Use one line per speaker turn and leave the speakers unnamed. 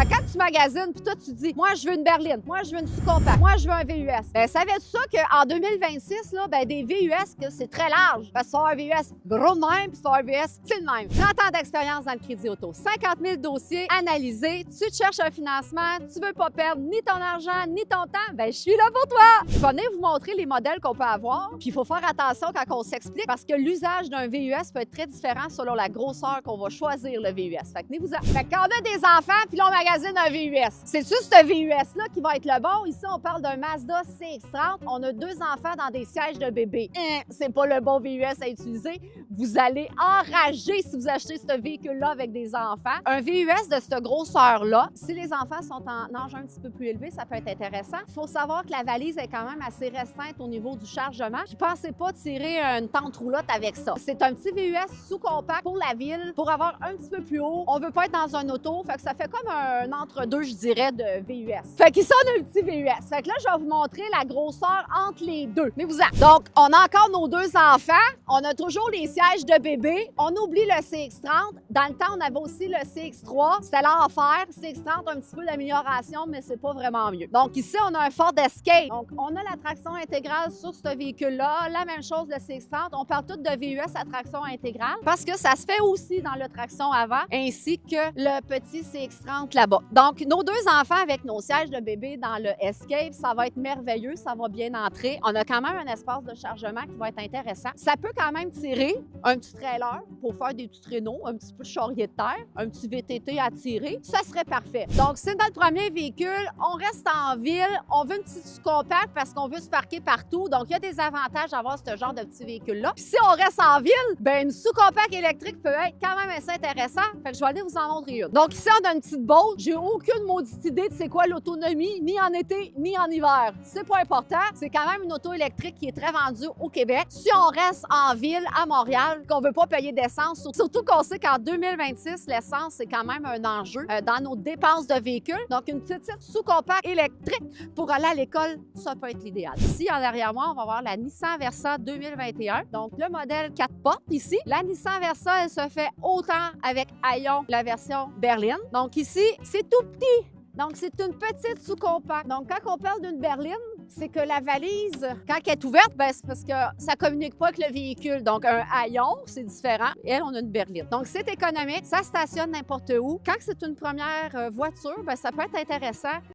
Fait que quand tu magasines, puis toi, tu dis, moi, je veux une berline, moi, je veux une sous-compact, moi, je veux un VUS. Ben, savais-tu ça qu'en 2026, là, ben, des VUS, que c'est très large. Parce que tu vas avoir un VUS gros de même, puis tu vas avoir un VUS petit de même. 30 ans d'expérience dans le crédit auto, 50 000 dossiers analysés, tu te cherches un financement, tu veux pas perdre ni ton argent, ni ton temps, ben, je suis là pour toi. Je vais venir vous montrer les modèles qu'on peut avoir, puis il faut faire attention quand on s'explique, parce que l'usage d'un VUS peut être très différent selon la grosseur qu'on va choisir le VUS. Fait que tenez-vous-en. Fait que quand on a des enfants, puis là, on magasine un VUS. C'est-tu ce VUS-là qui va être le bon? Ici, on parle d'un Mazda CX-30. On a 2 enfants dans des sièges de bébé. C'est pas le bon VUS à utiliser. Vous allez enrager si vous achetez ce véhicule-là avec des enfants. Un VUS de cette grosseur-là, si les enfants sont en âge un petit peu plus élevé, ça peut être intéressant. Il faut savoir que la valise est quand même assez restreinte au niveau du chargement. Je pensais pas tirer une tente roulotte avec ça. C'est un petit VUS sous-compact pour la ville, pour avoir un petit peu plus haut. On veut pas être dans un auto, fait que ça fait comme un entre-deux, je dirais, de VUS. Fait qu'ici, on a un petit VUS. Fait que là, je vais vous montrer la grosseur entre les deux. Mais vous en. Donc, on a encore nos 2 enfants. On a toujours les sièges de bébé. On oublie le CX-30. Dans le temps, on avait aussi le CX-3. C'était l'enfer. CX-30, un petit peu d'amélioration, mais c'est pas vraiment mieux. Donc, ici, on a un Ford Escape. Donc, on a la traction intégrale sur ce véhicule-là. La même chose, le CX-30. On parle tout de VUS à traction intégrale parce que ça se fait aussi dans le traction avant, ainsi que le petit CX-30 là-bas. Donc, nos 2 enfants avec nos sièges de bébé dans le Escape, ça va être merveilleux, ça va bien entrer. On a quand même un espace de chargement qui va être intéressant. Ça peut quand même tirer un petit trailer pour faire des petits traîneaux, un petit peu de charrier de terre, un petit VTT à tirer. Ça serait parfait. Donc, c'est notre premier véhicule. On reste en ville. On veut une petite sous-compact parce qu'on veut se parquer partout. Donc, il y a des avantages d'avoir ce genre de petit véhicule-là. Puis, si on reste en ville, ben une sous-compact électrique peut être quand même assez intéressant. Fait que je vais aller vous en montrer une. Donc, ici, on a une petite boat. J'ai aucune maudite idée de c'est quoi l'autonomie, ni en été, ni en hiver. C'est pas important. C'est quand même une auto électrique qui est très vendue au Québec. Si on reste en ville, à Montréal, qu'on veut pas payer d'essence, surtout qu'on sait qu'en 2026, l'essence, c'est quand même un enjeu dans nos dépenses de véhicules. Donc, une petite sous-compact électrique pour aller à l'école, ça peut être l'idéal. Ici, en arrière moi, on va voir la Nissan Versa 2021. Donc, le modèle 4 portes ici. La Nissan Versa, elle se fait autant avec Aion, la version berline. Donc, ici, c'est tout petit. Donc, c'est une petite sous-compact. Donc, quand on parle d'une berline, c'est que la valise, quand elle est ouverte, ben, c'est parce que ça ne communique pas avec le véhicule. Donc, un haillon, c'est différent. Elle, on a une berline. Donc, c'est économique. Ça stationne n'importe où. Quand c'est une première voiture, ben, ça peut être intéressant